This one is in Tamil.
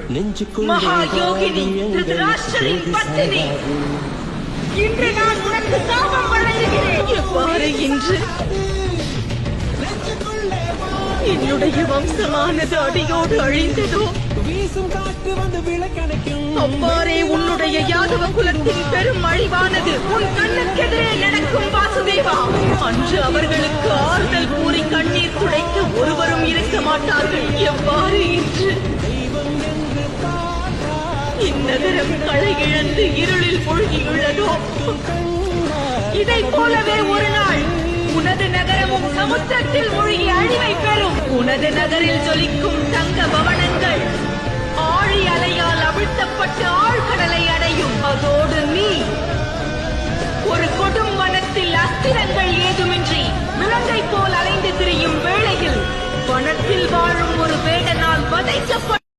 மகா யோகினி திருதராஷ்டிரரின் பத்தினி, இன்று நான் உனக்கு சாபம் வழங்குகிறேன். எவ்வாறு இன்று என்னுடைய வம்சமானது அடியோடு அழிந்ததோ, அவ்வாறே உன்னுடைய யாதவ குலத்தின் பெரும் அழிவானது உன் கண்ணுக்கெதிரே நடக்கும் வாசுதேவா. அன்று அவர்களுக்கு ஆறுதல் கூறி கண்ணீர் துடைக்க ஒருவரும் இருக்க மாட்டார்கள். எவ்வாறு இன்று இந்நகரம் களை இழந்து இருளில் மூழ்கியுள்ளதோ, இதை போலவே ஒரு நாள் உனது நகரமும் சமுத்திரத்தில் மூழ்கி அழிவை பெறும். உனது நகரில் ஜொலிக்கும் தங்க பவனங்கள்